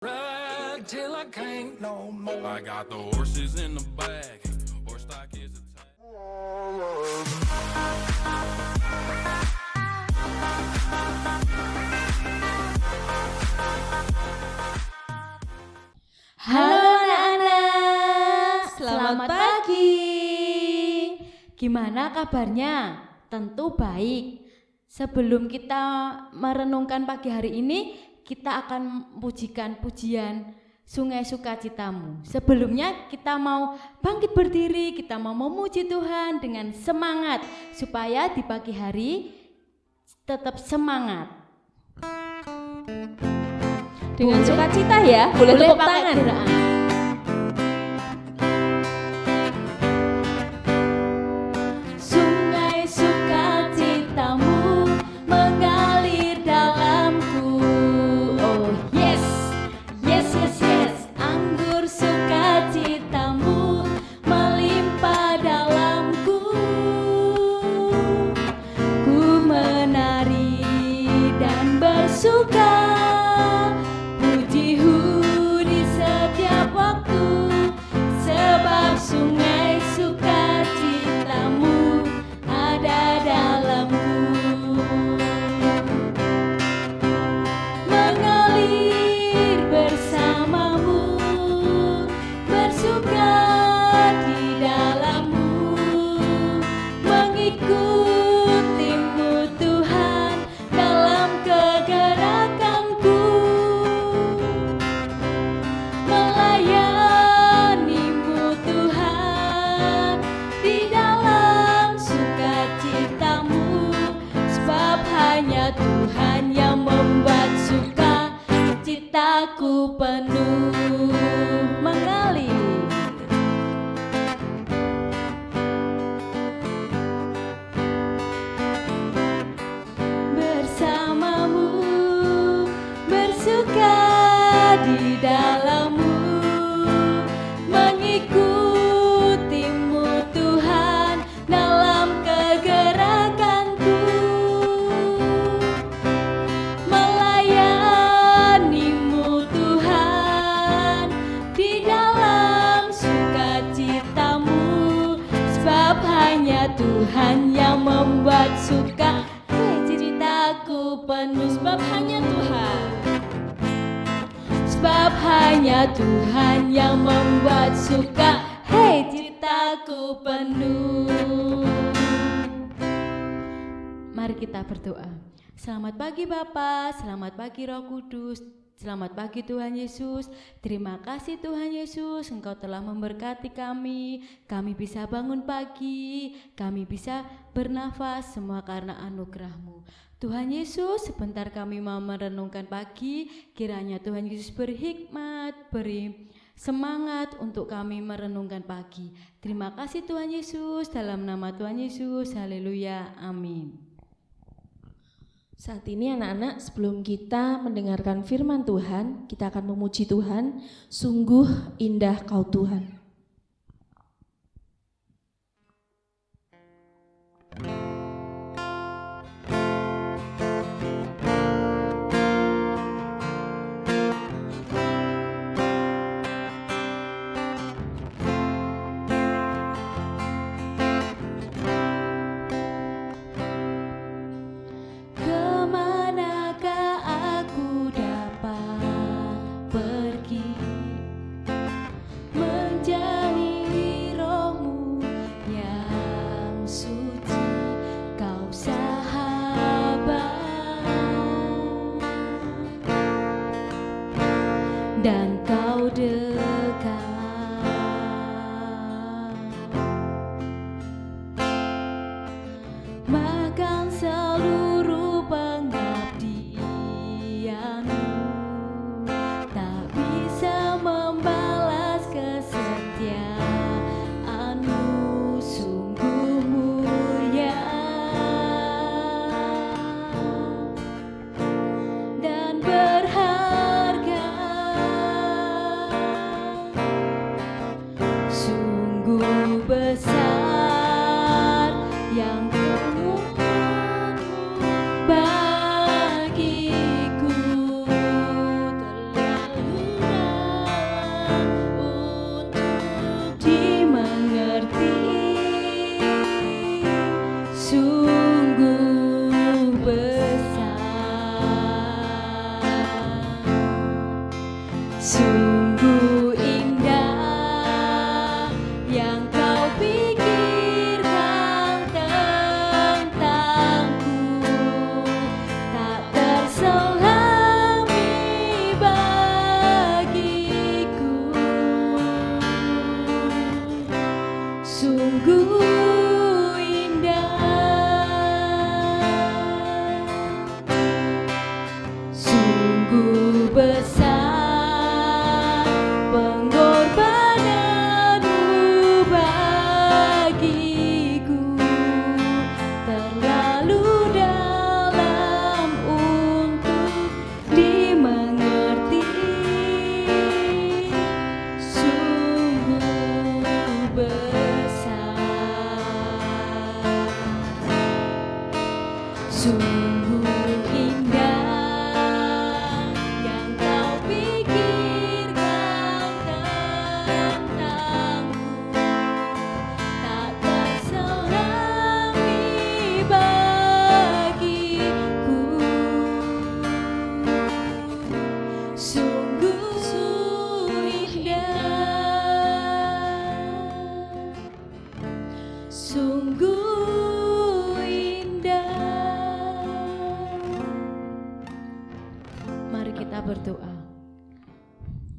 Ride till I can't no more. I got the horses in the back. Horse stock is attached. Halo anak-anak, selamat pagi. Gimana kabarnya? Tentu baik. Sebelum kita merenungkan pagi hari ini, kita akan pujikan pujian Sungai Sukacitamu. Sebelumnya kita mau bangkit berdiri, kita mau memuji Tuhan dengan semangat supaya di pagi hari tetap semangat. Dengan sukacita ya, boleh tepuk tangan. Geraan. Sungai sukacitamu mengalir dalamku. Oh yes, yes, yes, yes. Anggur sukacitamu melimpah dalamku. Ku menari dan bersuka. Sungai sukacitamu ada dalamku, mengalir bersamamu, bersuka di dalammu, mengikutimu Tuhan dalam kegerakanku, melayanimu Tuhan di dalam sukacitamu, sebab hanya Tuhan yang membuat sukacitaku penuh mengalir. Bersamamu bersuka di dalammu, mengikutimu Tuhan dalam kegerakanku, melayanimu Tuhan di dalam sukacitamu, sebab hanya Tuhan yang membuat sukacitaku penuh, sebab hanya Tuhan. Sebab hanya Tuhan yang membuat sukacitaku penuh. Mari kita berdoa. Selamat pagi Bapa, selamat pagi Roh Kudus, selamat pagi Tuhan Yesus. Terima kasih Tuhan Yesus, Engkau telah memberkati kami. Kami bisa bangun pagi, kami bisa bernafas, semua karena anugerah-Mu. Tuhan Yesus, sebentar kami mau merenungkan pagi, kiranya Tuhan Yesus berhikmat, beri semangat untuk kami merenungkan pagi. Terima kasih Tuhan Yesus, dalam nama Tuhan Yesus, haleluya, amin. Saat ini anak-anak, sebelum kita mendengarkan firman Tuhan, kita akan memuji Tuhan. Sungguh indah Kau Tuhan. Kemanakah aku dapat pergi, menjauhi roh-Mu yang suci, Kau sahabat, dan Kau dekat. Makan seluruh pengabdian-Mu, tak bisa membalas kesetiaan-Mu, sungguh mulia dan berharga. Sungguh indah yang kau pikirkan tentangku, tak terselami bagiku. Sungguh indah, sungguh besar pengorbananmu bagiku, terlalu dalam untuk dimengerti. Sungguh besar, sungguh indah yang kau pikirkan tentangku, tak terselami bagiku. Sungguh indah, sungguh indah. Mari kita berdoa.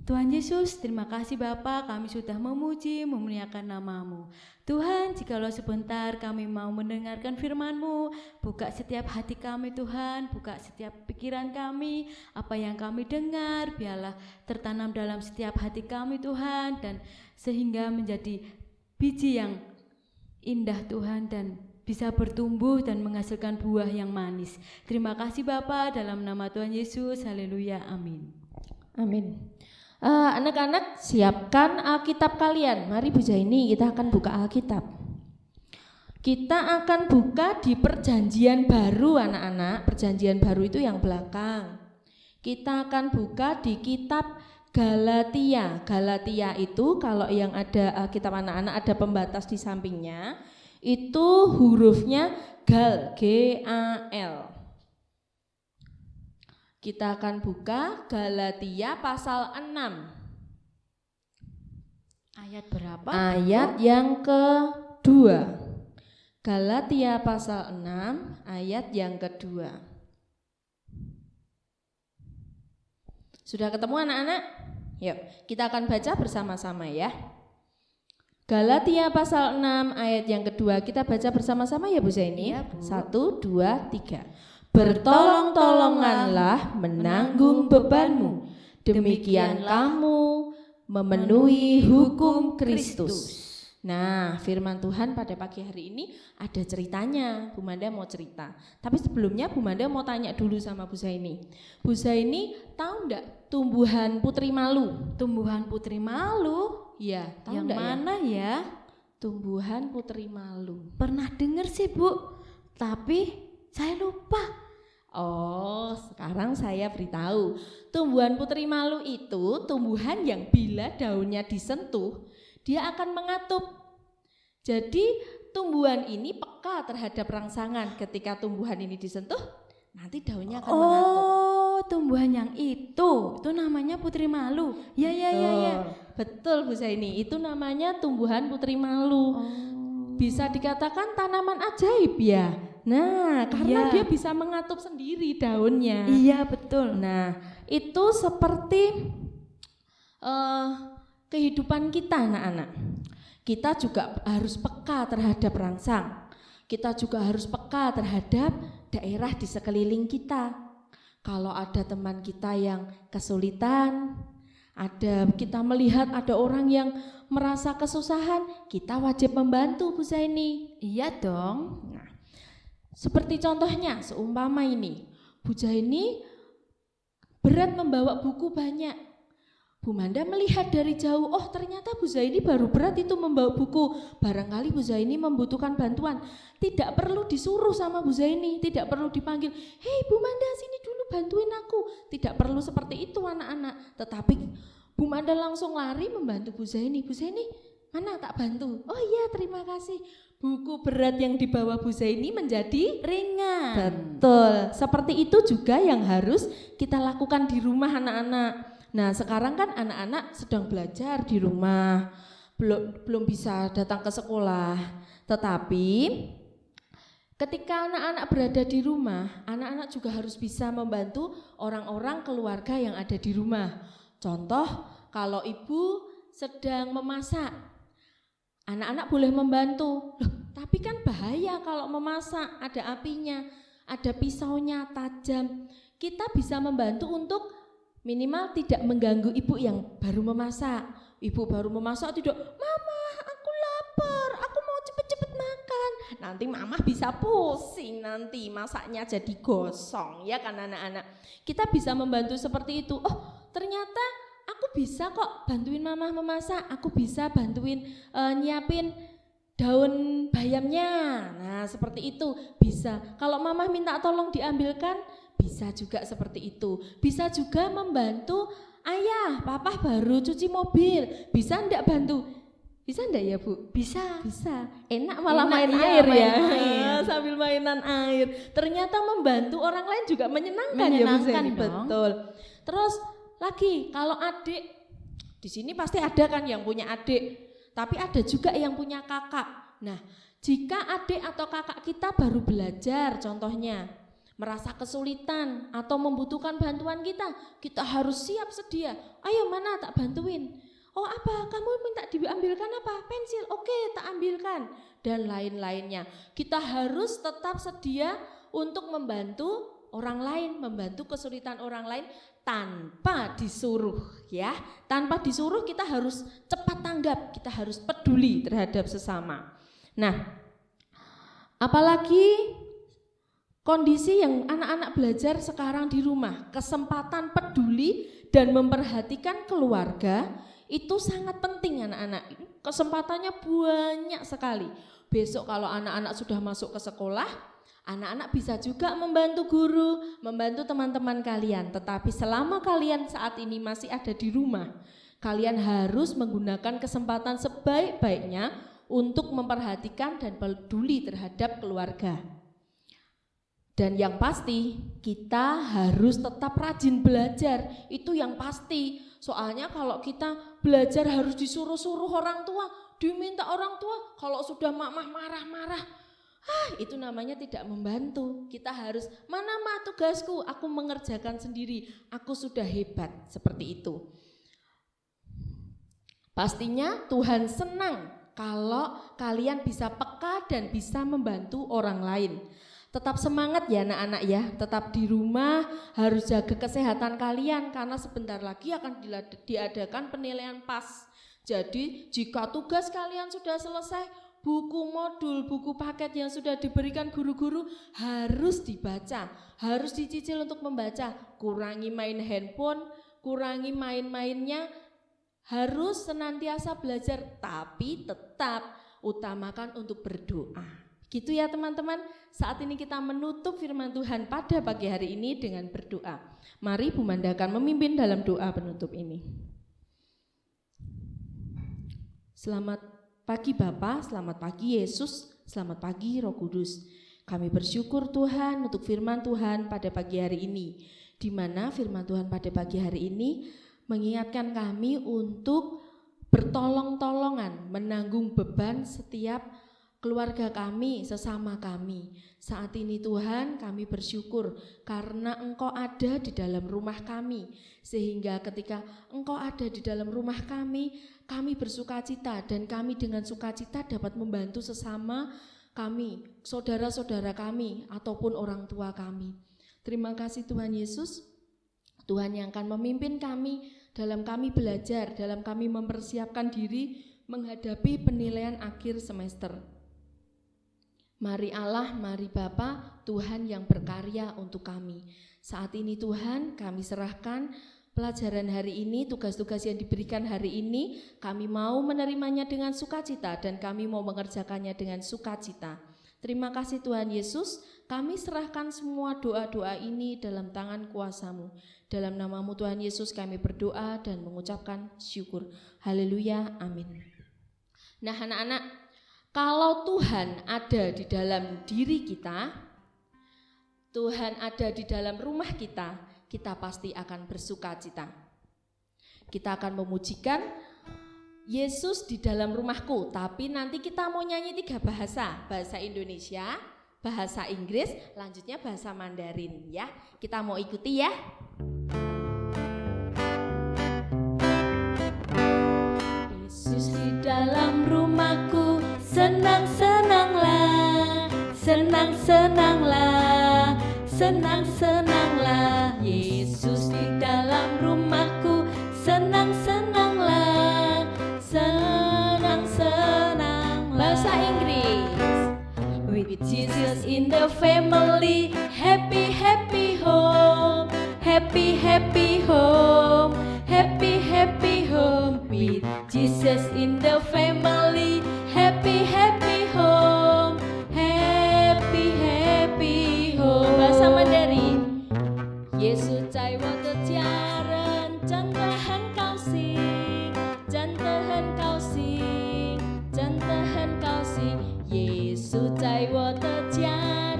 Tuhan Yesus, terima kasih Bapa, kami sudah memuji, memuliakan nama-Mu. Tuhan, jikalau sebentar kami mau mendengarkan firman-Mu, buka setiap hati kami Tuhan, buka setiap pikiran kami, apa yang kami dengar, biarlah tertanam dalam setiap hati kami Tuhan, dan sehingga menjadi biji yang indah Tuhan, dan bisa bertumbuh dan menghasilkan buah yang manis. Terima kasih Bapa, dalam nama Tuhan Yesus, haleluya, amin. Amin. Anak-anak, siapkan Alkitab kalian. Mari Bu Zaini, kita akan buka Alkitab. Kita akan buka di Perjanjian Baru, anak-anak. Perjanjian Baru itu yang belakang. Kita akan buka di kitab Galatia. Galatia itu kalau yang ada Alkitab anak-anak ada pembatas di sampingnya, itu hurufnya Gal, G-A-L. Kita akan buka Galatia pasal 6. Ayat berapa? Ayat yang kedua. Galatia pasal 6 ayat yang kedua. Sudah ketemu anak-anak? Yuk, kita akan baca bersama-sama ya. Galatia pasal 6 ayat yang kedua, kita baca bersama-sama ya Bu Zaini. Iya, Bu. 1, 2, 3. Bertolong-tolonganlah menanggung bebanmu, demikian kamu memenuhi hukum Kristus. Nah, firman Tuhan pada pagi hari ini ada ceritanya. Bu Manda mau cerita. Tapi sebelumnya Bu Manda mau tanya dulu sama Bu Zaini. Bu Zaini tahu enggak tumbuhan putri malu? Tumbuhan putri malu? Iya, tahu Yang enggak mana ya? Tumbuhan putri malu. Pernah dengar sih Bu, tapi saya lupa. Oh, sekarang saya beritahu. Tumbuhan putri malu itu tumbuhan yang bila daunnya disentuh, dia akan mengatup. Jadi tumbuhan ini peka terhadap rangsangan. Ketika tumbuhan ini disentuh, nanti daunnya akan mengatup. Oh, tumbuhan yang itu namanya putri malu. Ya. Betul Bu Zaini, itu namanya tumbuhan putri malu. Oh. Bisa dikatakan tanaman ajaib ya. Nah, karena Iya. dia bisa mengatup sendiri daunnya. Iya betul. Nah, itu seperti kehidupan kita anak-anak. Kita juga harus peka terhadap rangsang. Kita juga harus peka terhadap daerah di sekeliling kita. Kalau ada teman kita yang kesulitan, kita melihat ada orang yang merasa kesusahan, kita wajib membantu Bu Zaini. Iya dong. Nah, seperti contohnya, seumpama ini, Bu Zaini berat membawa buku banyak. Bu Manda melihat dari jauh, oh ternyata Bu Zaini baru berat itu membawa buku. Barangkali Bu Zaini membutuhkan bantuan. Tidak perlu disuruh sama Bu Zaini, tidak perlu dipanggil, hei Bu Manda sini dulu bantuin aku. Tidak perlu seperti itu anak-anak. Tetapi Bu Manda langsung lari membantu Bu Zaini. Bu Zaini, mana tak bantu? Oh iya terima kasih. Buku berat yang dibawa Bu Zaini menjadi Ringan. betul. Seperti itu juga yang harus kita lakukan di rumah anak-anak. Nah, sekarang kan anak-anak sedang belajar di rumah, belum bisa datang ke sekolah. Tetapi ketika anak-anak berada di rumah, anak-anak juga harus bisa membantu orang-orang keluarga yang ada di rumah. Contoh, kalau ibu sedang memasak, anak-anak boleh membantu. Loh, tapi kan bahaya kalau memasak, ada apinya, ada pisaunya tajam. Kita bisa membantu untuk minimal tidak mengganggu ibu yang baru memasak. Ibu baru memasak tidak, "Mama, aku lapar, aku mau cepet-cepet makan." Nanti mama bisa pusing, nanti masaknya jadi gosong, ya kan anak-anak. Kita bisa membantu seperti itu. Oh, ternyata aku bisa kok bantuin mama memasak, aku bisa bantuin nyiapin daun bayamnya. Nah, seperti itu bisa. Kalau mama minta tolong diambilkan, bisa juga seperti itu. Bisa juga membantu ayah, papa baru cuci mobil, bisa enggak bantu? Bisa enggak ya Bu? Bisa. Bisa. Enak malah Enak, main iya, air main ya. air. Sambil mainan air. Ternyata membantu orang lain juga menyenangkan, Menyenangkan ya Bu Zeni? dong. Betul. Terus lagi kalau adik, di sini pasti ada kan yang punya adik, tapi ada juga yang punya kakak. Nah, jika adik atau kakak kita baru belajar, contohnya merasa kesulitan atau membutuhkan bantuan kita harus siap sedia. Ayo mana tak bantuin. Oh apa, kamu minta diambilkan apa? Pensil, oke tak ambilkan. Dan lain-lainnya. Kita harus tetap sedia untuk membantu orang lain, membantu kesulitan orang lain tanpa disuruh, ya. Tanpa disuruh kita harus cepat tanggap, kita harus peduli terhadap sesama. Nah, apalagi kondisi yang anak-anak belajar sekarang di rumah, kesempatan peduli dan memperhatikan keluarga itu sangat penting anak-anak. Kesempatannya banyak sekali. Besok kalau anak-anak sudah masuk ke sekolah, anak-anak bisa juga membantu guru, membantu teman-teman kalian. Tetapi selama kalian saat ini masih ada di rumah, kalian harus menggunakan kesempatan sebaik-baiknya untuk memperhatikan dan peduli terhadap keluarga. Dan yang pasti kita harus tetap rajin belajar, itu yang pasti. Soalnya kalau kita belajar harus disuruh-suruh orang tua, diminta orang tua, kalau sudah mama marah-marah, itu namanya tidak membantu. Kita harus, mana mah tugasku, aku mengerjakan sendiri, aku sudah hebat, seperti itu. Pastinya Tuhan senang kalau kalian bisa peka dan bisa membantu orang lain. Tetap semangat ya anak-anak ya, tetap di rumah, harus jaga kesehatan kalian karena sebentar lagi akan diadakan penilaian PAS. Jadi jika tugas kalian sudah selesai, buku modul, buku paket yang sudah diberikan guru-guru harus dibaca, harus dicicil untuk membaca. Kurangi main handphone, kurangi main-mainnya, harus senantiasa belajar tapi tetap utamakan untuk berdoa. Gitu ya teman-teman, saat ini kita menutup firman Tuhan pada pagi hari ini dengan berdoa. Mari Bu Manda akan memimpin dalam doa penutup ini. Selamat pagi Bapa, selamat pagi Yesus, selamat pagi Roh Kudus. Kami bersyukur Tuhan untuk firman Tuhan pada pagi hari ini, di mana firman Tuhan pada pagi hari ini mengingatkan kami untuk bertolong-tolongan menanggung beban setiap keluarga kami, sesama kami. Saat ini Tuhan kami bersyukur karena Engkau ada di dalam rumah kami. Sehingga ketika Engkau ada di dalam rumah kami bersukacita dan kami dengan sukacita dapat membantu sesama kami, saudara-saudara kami ataupun orang tua kami. Terima kasih Tuhan Yesus, Tuhan yang akan memimpin kami dalam kami belajar, dalam kami mempersiapkan diri menghadapi penilaian akhir semester. Mari Allah, mari Bapa, Tuhan yang berkarya untuk kami. Saat ini Tuhan kami serahkan pelajaran hari ini, tugas-tugas yang diberikan hari ini, kami mau menerimanya dengan sukacita dan kami mau mengerjakannya dengan sukacita. Terima kasih Tuhan Yesus, kami serahkan semua doa-doa ini dalam tangan kuasa-Mu. Dalam nama-Mu Tuhan Yesus kami berdoa dan mengucapkan syukur. Haleluya, amin. Nah anak-anak, kalau Tuhan ada di dalam diri kita, Tuhan ada di dalam rumah kita, kita pasti akan bersukacita. Kita akan memujikan Yesus di dalam rumahku, tapi nanti kita mau nyanyi 3 bahasa. Bahasa Indonesia, bahasa Inggris, lanjutnya bahasa Mandarin ya. Kita mau ikuti ya. Yesus di dalam rumahku, senang-senanglah, senang-senanglah, senang-senanglah. Yesus di dalam rumahku, senang-senanglah, senang-senanglah. Bahasa Inggris. With Jesus in the family, happy happy home, happy happy home, happy happy home. With Jesus in the family, happy happy home, happy happy home. Bahasa Mandarin. Yesus cai wo de jia ren,真的很高兴，真的很高兴，真的很高兴。耶稣在我的家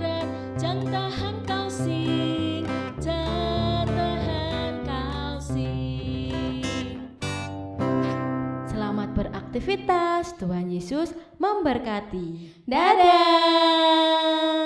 人，真的很高兴，真的很高兴。 Selamat beraktivitas, Tuhan Yesus memberkati. Dadah.